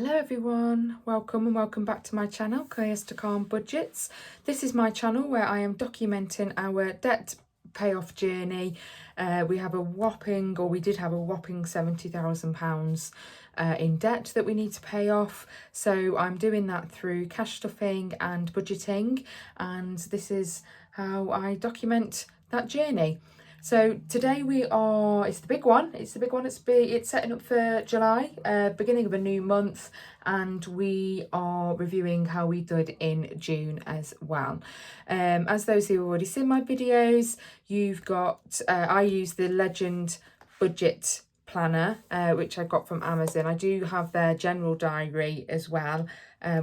Hello everyone, welcome and welcome back to my channel, Chaos to Calm Budgets. This is my channel where I am documenting our debt payoff journey. We did have a whopping £70,000 in debt that we need to pay off. So I'm doing that through cash stuffing and budgeting, and this is how I document that journey. So today it's the big one, it's setting up for July, beginning of a new month, and we are reviewing how we did in June as well. As those who have already seen my videos, you've got, I use the Legend Budget Planner, which I got from Amazon. I do have their general diary as well,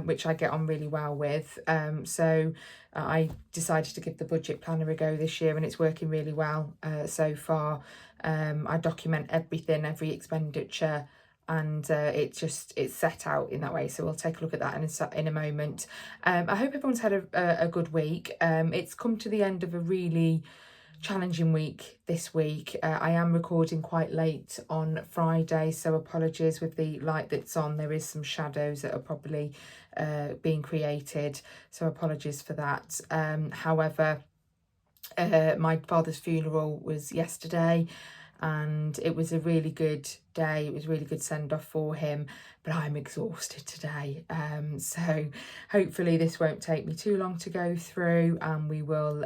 which I get on really well with. So I decided to give the budget planner a go this year, and it's working really well so far. I document everything, every expenditure, and it's set out in that way. So we'll take a look at that in a moment. I hope everyone's had a good week. It's come to the end of a really challenging week this week. I am recording quite late on Friday, so apologies with the light that's on. There is some shadows that are probably being created, so apologies for that. However, my father's funeral was yesterday, and it was a really good day. It was a really good send-off for him, but I'm exhausted today. So hopefully this won't take me too long to go through, and we will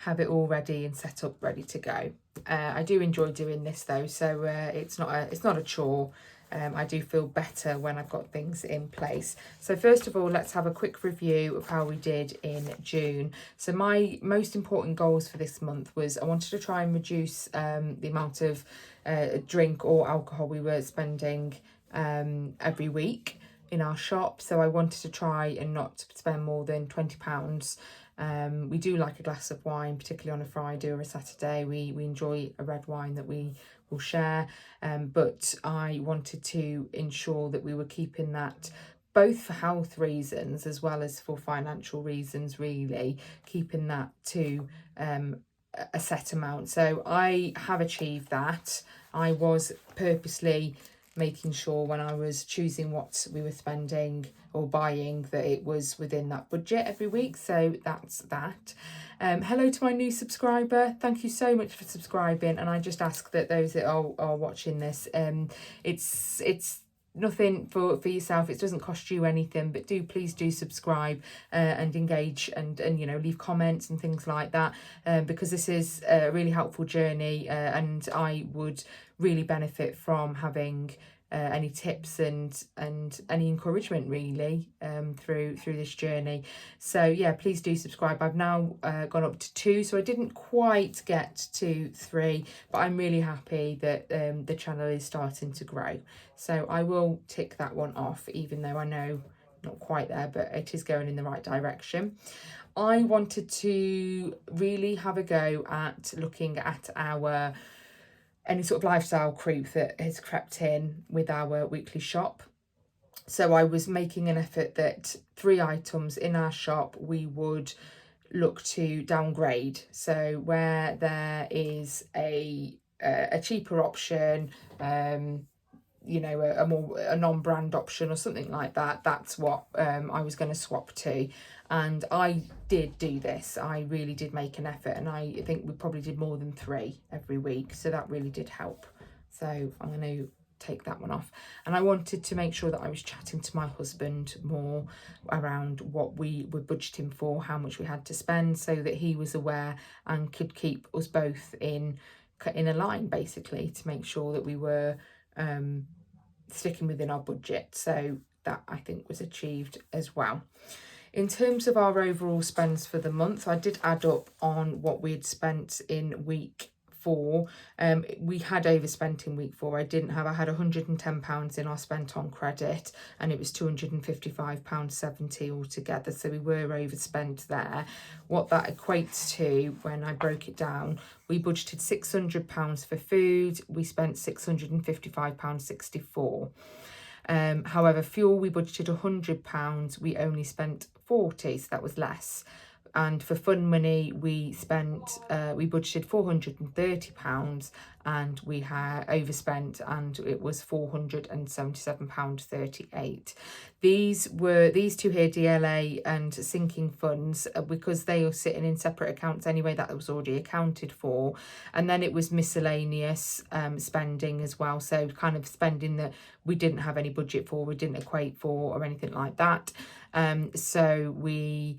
have it all ready and set up, ready to go. I do enjoy doing this though, so it's not a chore. I do feel better when I've got things in place. So first of all, let's have a quick review of how we did in June. So my most important goals for this month was I wanted to try and reduce the amount of drink or alcohol we were spending every week in our shop. So I wanted to try and not spend more than £20. We do like a glass of wine, particularly on a Friday or a Saturday. We enjoy a red wine that we will share, but I wanted to ensure that we were keeping that, both for health reasons as well as for financial reasons, really keeping that to a set amount. So I have achieved that. I was purposely making sure when I was choosing what we were spending or buying that it was within that budget every week. So that's that. Hello to my new subscriber. Thank you so much for subscribing. And I just ask that those that are watching this, it's nothing for yourself. It doesn't cost you anything, but please do subscribe and engage and leave comments and things like that, because this is a really helpful journey, and I would really benefit from having any tips and any encouragement really through this journey. So yeah, please do subscribe. I've now gone up to 2, so I didn't quite get to 3, but I'm really happy that the channel is starting to grow. So I will tick that one off, even though I know not quite there, but it is going in the right direction. I wanted to really have a go at looking at any sort of lifestyle creep that has crept in with our weekly shop. So I was making an effort that 3 items in our shop we would look to downgrade. So where there is a cheaper option, a non-brand option or something like that, that's what I was going to swap to. And I did do this. I really did make an effort, and I think we probably did more than 3 every week, so that really did help. So I'm going to take that one off. And I wanted to make sure that I was chatting to my husband more around what we were budgeting for, how much we had to spend, so that he was aware and could keep us both in a line, basically, to make sure that we were sticking within our budget. So that I think was achieved as well. In terms of our overall spends for the month, I did add up on what we had spent in week 4. We had overspent in week 4. I had £110 in our spent on credit, and it was £255.70 altogether. So we were overspent there. What that equates to, when I broke it down, we budgeted £600 for food. We spent £655.64. However, fuel, we budgeted £100. We only spent 40, so that was less. And for fun money, we budgeted £430 and we had overspent, and it was £477.38. These two here, DLA and sinking funds, because they are sitting in separate accounts anyway, that was already accounted for. And then it was miscellaneous spending as well, so kind of spending that we didn't have any budget for, we didn't equate for, or anything like that. So we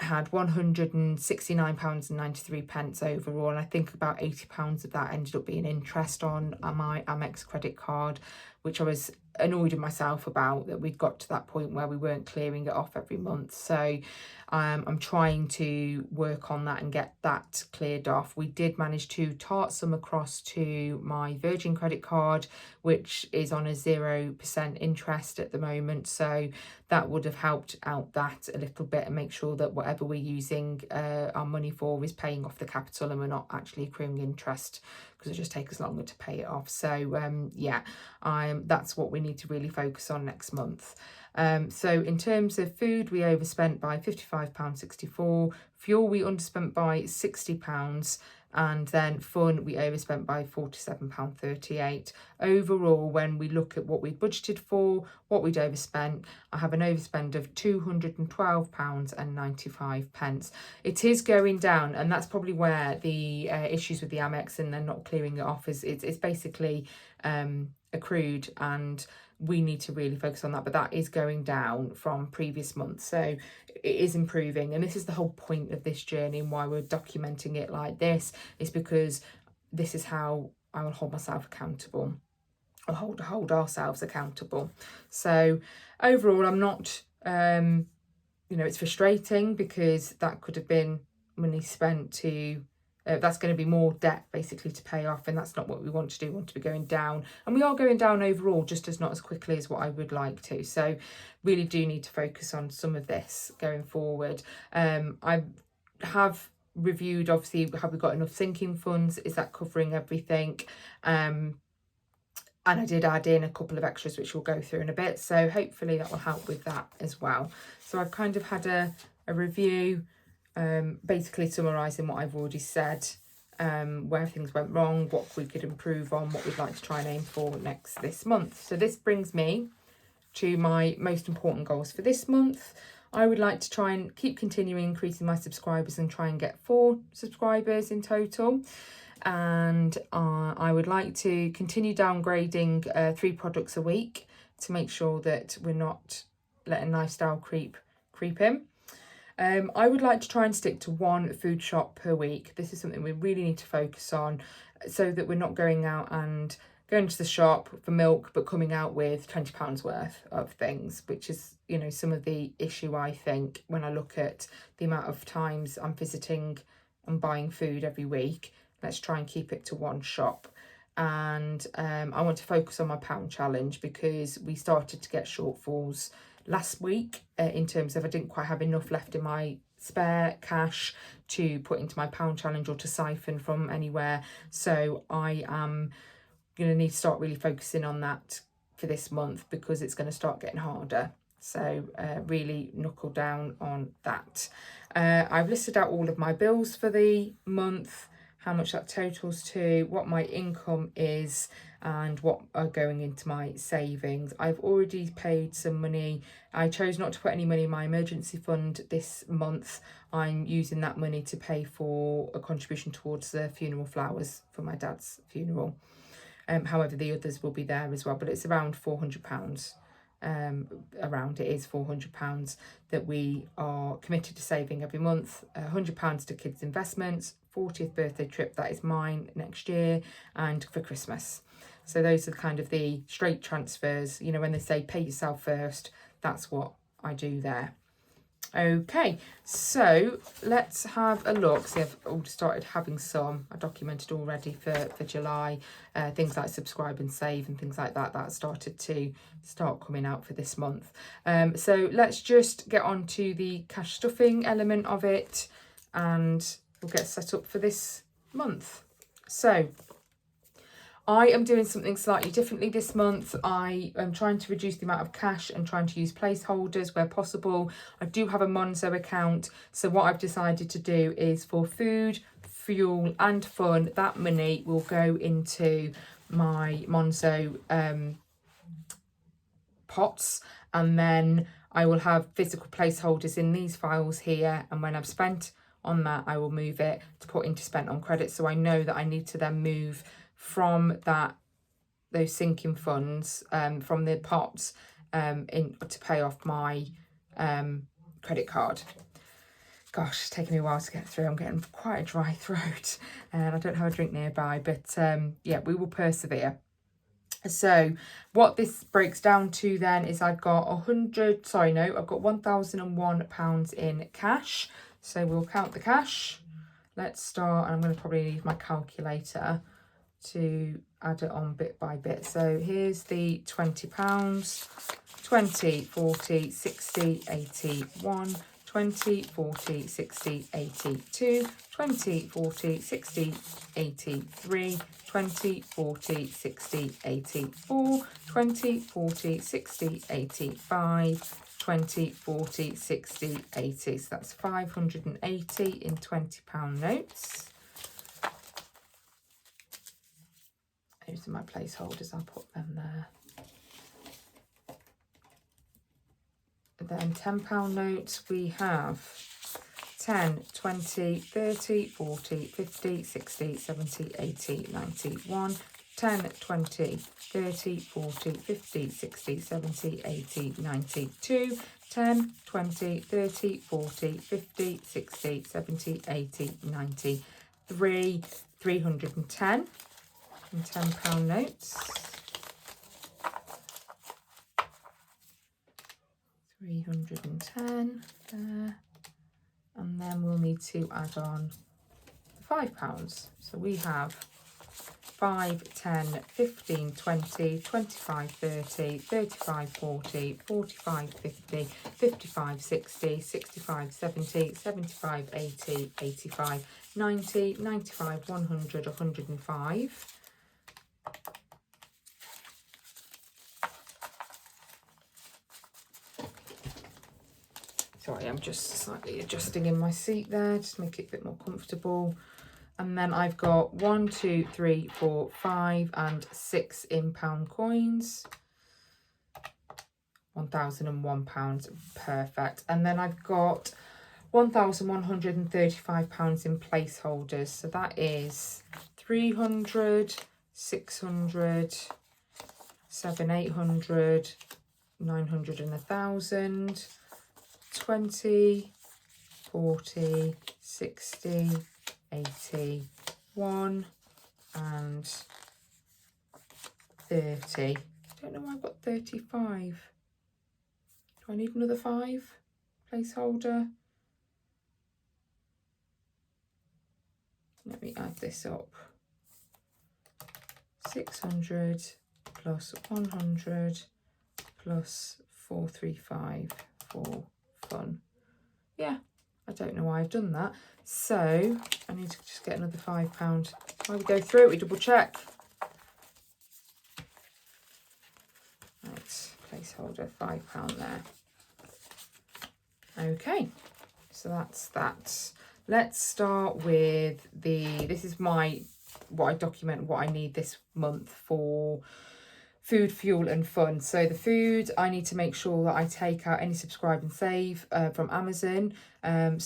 had £169.93 overall, and I think about £80 of that ended up being interest on my Amex credit card, which I was annoyed with myself about, that we'd got to that point where we weren't clearing it off every month. So I'm trying to work on that and get that cleared off. We did manage to tart some across to my Virgin credit card, which is on a 0% interest at the moment, so that would have helped out that a little bit and make sure that whatever we're using our money for is paying off the capital and we're not actually accruing interest, because it just takes us longer to pay it off. So yeah, that's what we need to really focus on next month. So in terms of food, we overspent by £55.64, fuel we underspent by £60, and then fun we overspent by £47.38. Overall, when we look at what we budgeted for, what we'd overspent, I have an overspend of £212.95. It is going down, and that's probably where the issues with the Amex and then not clearing it off is it's basically accrued, and we need to really focus on that, but that is going down from previous months, so it is improving. And this is the whole point of this journey, and why we're documenting it like this, is because this is how I will hold myself accountable, or hold ourselves accountable. So overall, I'm not it's frustrating, because that could have been money spent to that's going to be more debt basically to pay off, and that's not what we want to do. We want to be going down, and we are going down overall, just not as quickly as what I would like to. So really do need to focus on some of this going forward. I have reviewed, obviously, have we got enough sinking funds? Is that covering everything? And I did add in a couple of extras, which we'll go through in a bit, so hopefully that will help with that as well. So I've kind of had a review, basically summarising what I've already said, where things went wrong, what we could improve on, what we'd like to try and aim for this month. So this brings me to my most important goals for this month. I would like to try and keep continuing increasing my subscribers and try and get 4 subscribers in total. And I would like to continue downgrading 3 products a week to make sure that we're not letting lifestyle creep in. I would like to try and stick to 1 food shop per week. This is something we really need to focus on, so that we're not going out and going to the shop for milk but coming out with £20 worth of things, which is, some of the issue, I think, when I look at the amount of times I'm visiting and buying food every week. Let's try and keep it to 1 shop. And I want to focus on my pound challenge, because we started to get shortfalls last week in terms of I didn't quite have enough left in my spare cash to put into my pound challenge or to siphon from anywhere. So I am going to need to start really focusing on that for this month, because it's going to start getting harder. So really knuckle down on that. I've listed out all of my bills for the month, how much that totals to, what my income is, and what are going into my savings. I've already paid some money. I chose not to put any money in my emergency fund this month. I'm using that money to pay for a contribution towards the funeral flowers for my dad's funeral. However, the others will be there as well, but it's around £400. It is £400 that we are committed to saving every month. £100 to kids' investments, 40th birthday trip, that is mine next year, and for Christmas. So those are kind of the straight transfers. When they say pay yourself first, that's what I do there. Okay, so let's have a look. See, I've already started having some. I documented already for July, things like subscribe and save and things like that. That started to coming out for this month. So let's just get on to the cash stuffing element of it, and we'll get set up for this month. So I am doing something slightly differently this month. I am trying to reduce the amount of cash and trying to use placeholders where possible. I do have a Monzo account, so what I've decided to do is for food, fuel and fun, that money will go into my Monzo pots, and then I will have physical placeholders in these files here, and when I've spent on that I will move it to put into spent on credit, so I know that I need to then move from those sinking funds from the pots in to pay off my credit card. Gosh, it's taking me a while to get through. I'm getting quite a dry throat and I don't have a drink nearby, but yeah, we will persevere. So what this breaks down to then is I've got I've got £1,001 in cash. So we'll count the cash. Let's start, and I'm going to probably leave my calculator to add it on bit by bit. So here's the £20, 20, 40, 60, 81, 20, 40, 60, 82, 20, 40, 60, 83, 20, 40, 60, 84, 20, 40, 60, 85, 20, 40, 60, 80. So that's 580 in £20 notes. Those are my placeholders, I'll put them there. Then £10 notes, we have 10, 20, 30, 40, 50, 60, 70, 80, 91, 10, 20, 30, 40, 50, 60, 70, 80, 92, 10, 20, 30, 40, 50, 60, 70, 80, 93, 310 in £10 notes. 310 there, and then we'll need to add on £5. So we have 5, 10, 15, 20, 25, 30, 35, 40, 45, 50, 55, 60, 65, 70, 75, 80, 85, 90, 95, 100, 105. Sorry, I'm just slightly adjusting in my seat there, just make it a bit more comfortable. And then I've got 1, 2, 3, 4, 5 and 6 in pound coins. £1,001, perfect. And then I've got £1,135 in placeholders. So that is 300, 600, 700, 800, 900 and 1,000. 20, 40, 60, 80, 1 and 30. I don't know why I've got 35. Do I need another 5 placeholder? Let me add this up. 600 plus 100 plus 435 for fun. Yeah, I don't know why I've done that. So I need to just get another £5. While we go through it, we double check. Right, placeholder, £5 there. Okay, so that's that. Let's start with this is what I document what I need this month for food, fuel and fun. So the food, I need to make sure that I take out any subscribe and save from Amazon. And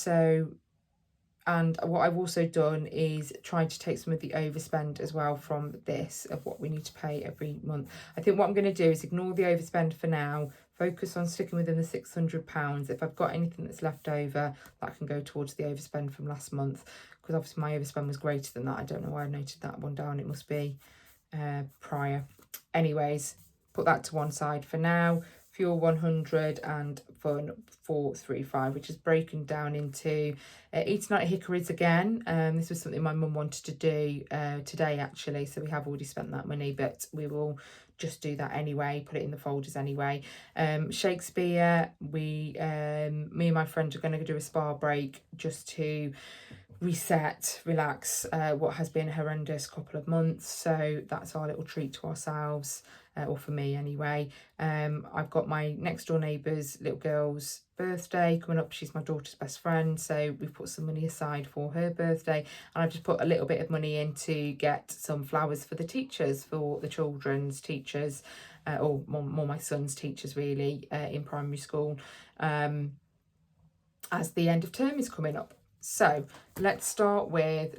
what I've also done is try to take some of the overspend as well from this of what we need to pay every month. I think what I'm going to do is ignore the overspend for now, focus on sticking within the £600. If I've got anything that's left over, that can go towards the overspend from last month, because obviously my overspend was greater than that. I don't know why I noted that one down. It must be prior. Anyways, put that to one side for now. Fuel 100 and fun 435, which is broken down into eating out at Hickory's again. This was something my mum wanted to do today actually, so we have already spent that money, but we will just do that anyway, put it in the folders anyway. Shakespeare, me and my friend are going to do a spa break just to reset, relax what has been a horrendous couple of months. So that's our little treat to ourselves, or for me anyway. I've got my next door neighbour's little girl's birthday coming up. She's my daughter's best friend, so we've put some money aside for her birthday, and I've just put a little bit of money in to get some flowers for the teachers, for the children's teachers, or more my son's teachers really, in primary school, as the end of term is coming up. So let's go with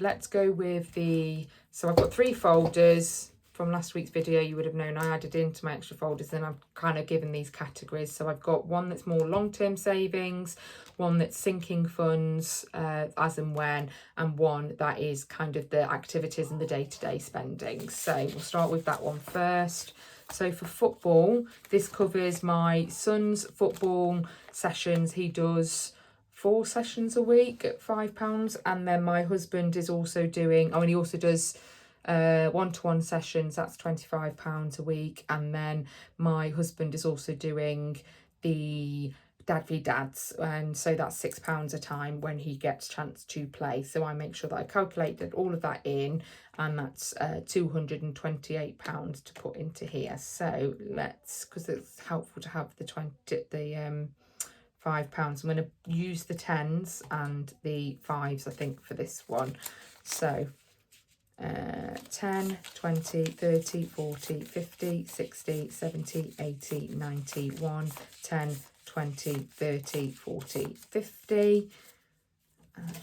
so I've got 3 folders from last week's video. You would have known I added into my extra folders, and I've kind of given these categories. So I've got one that's more long-term savings, one that's sinking funds, as and when, and one that is kind of the activities and the day-to-day spending. So we'll start with that one first. So for football, this covers my son's football sessions. He does 4 sessions a week at £5, and then my husband is also doing, he also does one-to-one sessions. That's £25 a week, and then my husband is also doing the Dad v Dads, and so that's £6 a time when he gets a chance to play. So I make sure that I calculated all of that in, and that's £228 to put into here. So let's, because it's helpful to have the £5. I'm going to use the 10s and the 5s, I think, for this one. So 10, 20, 30, 40, 50, 60, 70, 80, 90, 1, 10, 20, 30, 40, 50.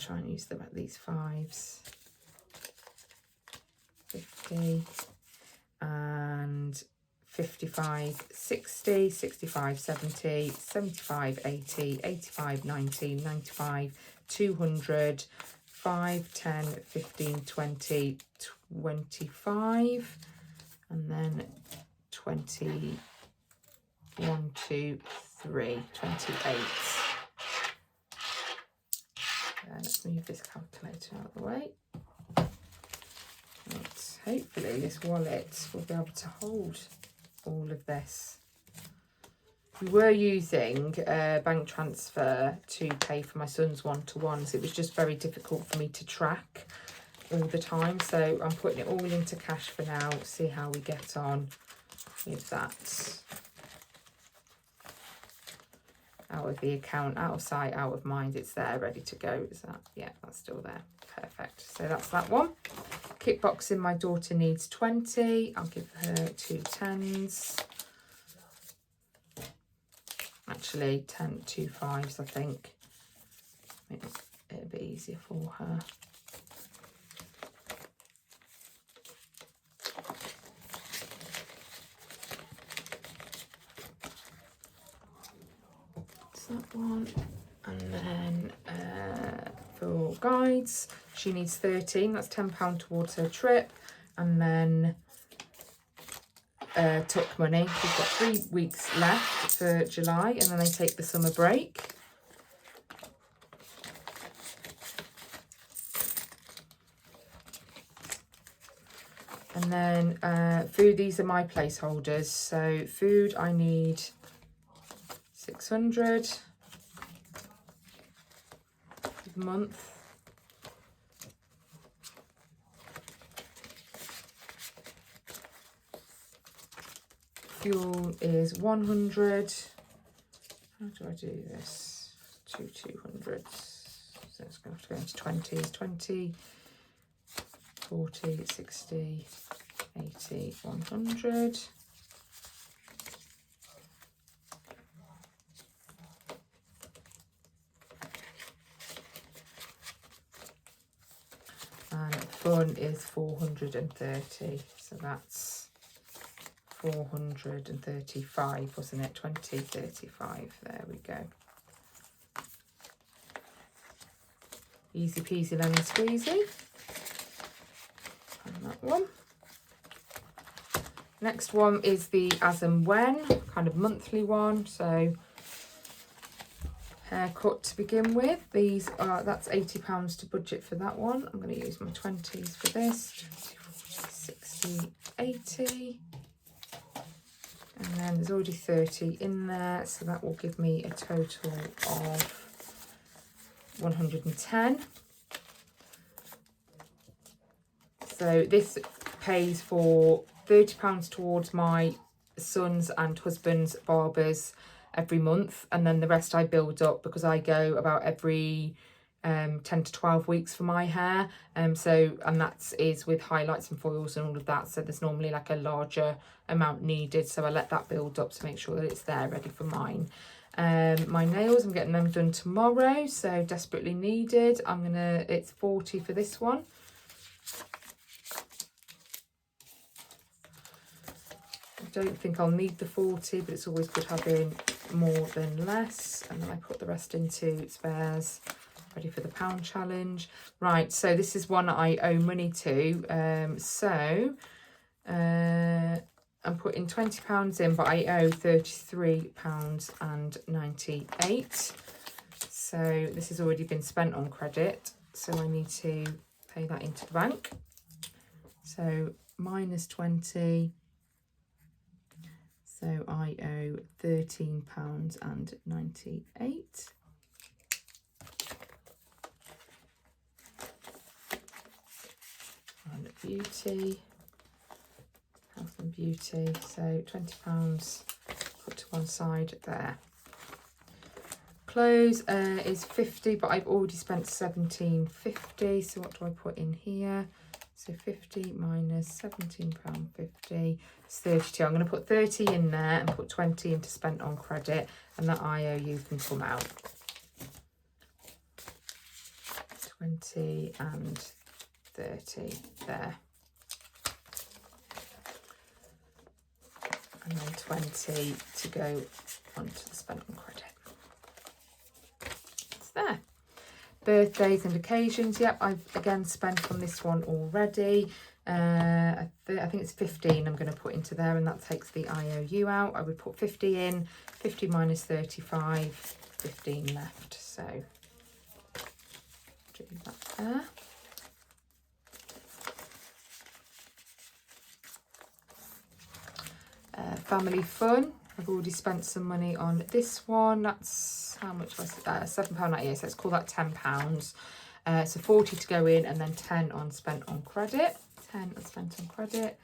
Try and use these 5s. 50 and 55, 60, 65, 70, 75, 80, 85, 90, 95, 200, 5, 10, 15, 20, 25, and then 20, 1, 2, 3, 28. Let's move this calculator out of the way. Right, hopefully this wallet will be able to hold all of this. We were using bank transfer to pay for my son's one-to-ones. It was just very difficult for me to track all the time, so I'm putting it all into cash for now. See how we get on with that. Out of the account, out of sight, out of mind. It's there, ready to go. Is that? Yeah, that's still there. Perfect. So that's that one. Kickboxing, my daughter needs 20. I'll give her 2 10s. Actually, 2 5s, I think. Make it a bit easier for her. That's that one. And then for guides, she needs 13. That's £10 towards her trip. And then tuck money. She's got 3 weeks left for July, and then they take the summer break. And then food, these are my placeholders. So food, I need 600 a month. Fuel is 100. How do I do this? 200s. So it's going to have to go into 20s. 20, 40, 60, 80, 100. And fun is 430. So that's 435, wasn't it? 2035. There we go. Easy peasy lemon squeezy. And that one. Next one is the as and when, kind of monthly one. So haircut to begin with. These are, that's £80 to budget for that one. I'm going to use my 20s for this. 20, 40, 60, 80. And then there's already 30 in there, so that will give me a total of 110. So this pays for £30 towards my son's and husband's barbers every month, and then the rest I build up because I go about every 10 to 12 weeks for my hair, and that is with highlights and foils and all of that, so there's normally like a larger amount needed, so I let that build up to make sure that it's there ready for mine. My nails, I'm getting them done tomorrow, so desperately needed. It's 40 for this one. I don't think I'll need the 40, but it's always good having more than less. And then I put the rest into spares, ready for the pound challenge. Right, so this is one I owe money to. I'm putting £20 in, but I owe £33.98. So this has already been spent on credit, so I need to pay that into the bank. So minus 20. So I owe £13.98. On beauty, health and beauty. So £20 put to one side there. Clothes is 50, but I've already spent £17.50. So what do I put in here? So 50 minus £17.50 is 32. I'm going to put 30 in there and put 20 into spent on credit, and that IOU can come out. 20 and 30 there. And then 20 to go onto the spent on credit. It's there. Birthdays and occasions, yep, I've again spent on this one already. I think it's 15 I'm going to put into there, and that takes the IOU out. I would put 50 in, 50 minus 35, 15 left. So do that there. Family fun, I've already spent some money on this one. That's how much was it? £7.98, so let's call that £10. So 40 to go in, and then 10 on spent on credit. 10 on spent on credit.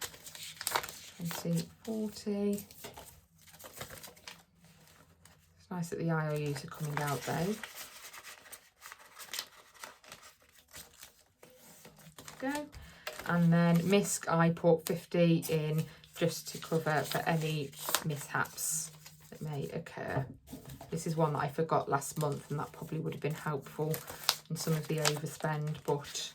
20, 40. It's nice that the IOUs are coming out though. Go. And then MISC, I put 50 in just to cover for any mishaps that may occur. This is one that I forgot last month, and that probably would have been helpful in some of the overspend, but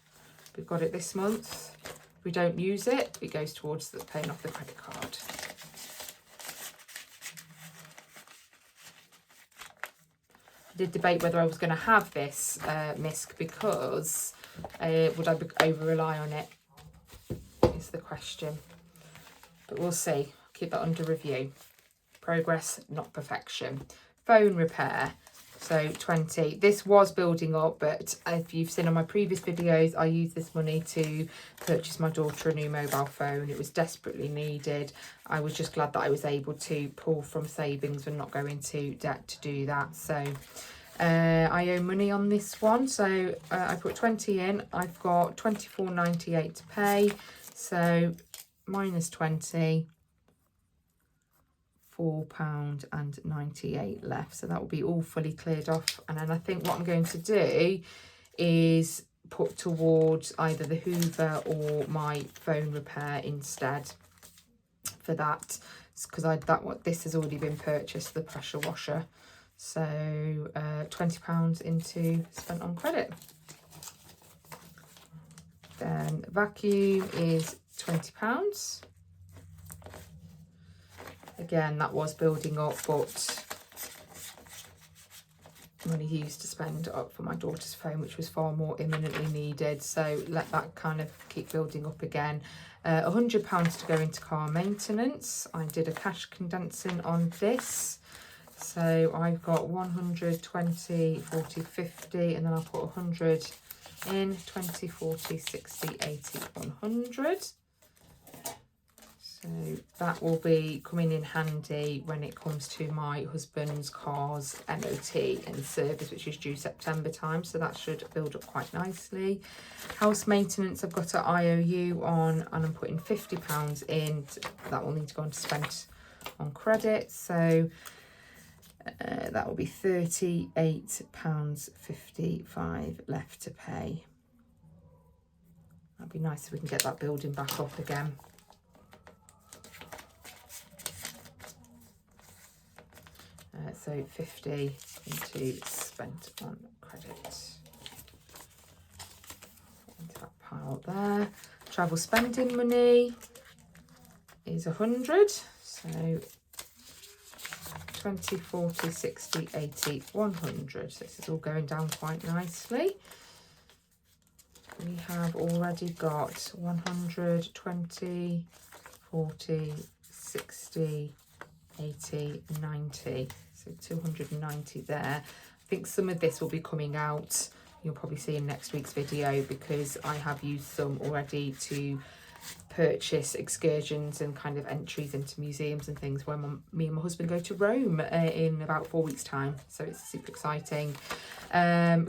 we've got it this month. If we don't use it, it goes towards the paying off the credit card. I did debate whether I was going to have this MISC because would I over rely on it is the question. But we'll see. Keep that under review. Progress, not perfection. Phone repair, so 20. This was building up, but if you've seen on my previous videos, I used this money to purchase my daughter a new mobile phone. It was desperately needed. I was just glad that I was able to pull from savings and not go into debt to do that. So I owe money on this one. So I put 20 in. I've got £24.98 to pay. So minus 20, £4.98 left. So that will be all fully cleared off. And then I think what I'm going to do is put towards either the Hoover or my phone repair instead for that, because this has already been purchased, the pressure washer. So £20 into spent on credit. Then vacuum is £20. Again, that was building up, but money used to spend up for my daughter's phone, which was far more imminently needed. So let that kind of keep building up again. £100 to go into car maintenance. I did a cash condensing on this. So I've got 120, 40, 50, and then I'll put 100 in, 20, 40, 60, 80, 100. So that will be coming in handy when it comes to my husband's car's MOT and service, which is due September time, so that should build up quite nicely. House maintenance, I've got an IOU on, and I'm putting £50 in. That will need to go on to spent on credit, so that will be £38.55 left to pay. That'd be nice if we can get that building back up again. So 50 into spent on credit. Into that pile there. Travel spending money is 100. So 20, 40, 60, 80, 100. So this is all going down quite nicely. We have already got 100, 20, 40, 60, 80, 90. So 290 there. I think some of this will be coming out, you'll probably see in next week's video, because I have used some already to purchase excursions and kind of entries into museums and things when me and my husband go to Rome in about 4 weeks time, so it's super exciting.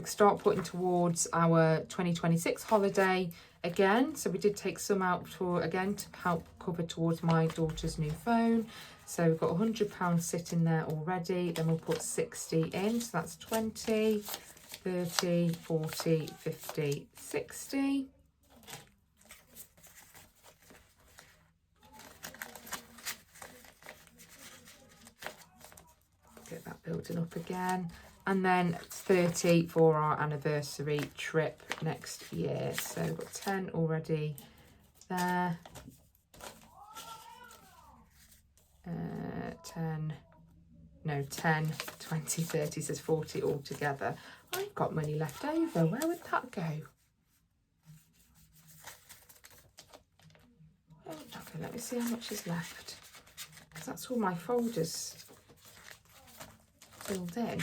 Start putting towards our 2026 holiday again, so we did take some out for again to help cover towards my daughter's new phone. So we've got £100 sitting there already, then we'll put 60 in, so that's 20, 30, 40, 50, 60. Get that building up again, and then 30 for our anniversary trip next year. So we've got 10 already there. 10, 20, 30, says 40 altogether. I've got money left over. Where would that go? Oh, okay, let me see how much is left, because that's all my folders filled in.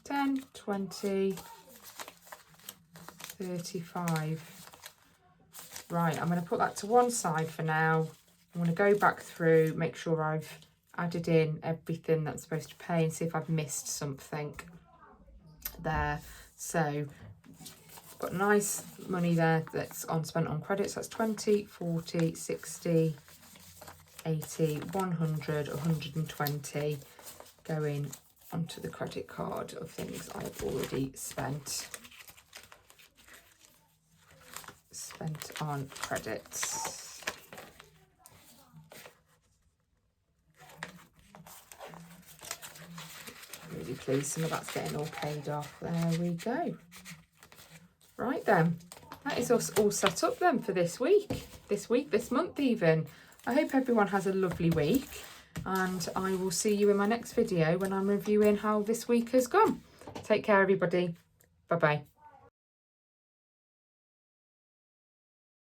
10, 20, 35. Right, I'm going to put that to one side for now. I'm going to go back through, make sure I've added in everything that's supposed to pay and see if I've missed something there. So, got nice money there that's on spent on credits. That's 20, 40, 60, 80, 100, 120 going onto the credit card of things I've already spent on credits. Really pleased some of that's getting all paid off. There we go. Right then, that is us all set up then for this week, this month even. I hope everyone has a lovely week, and I will see you in my next video when I'm reviewing how this week has gone. Take care everybody. Bye bye.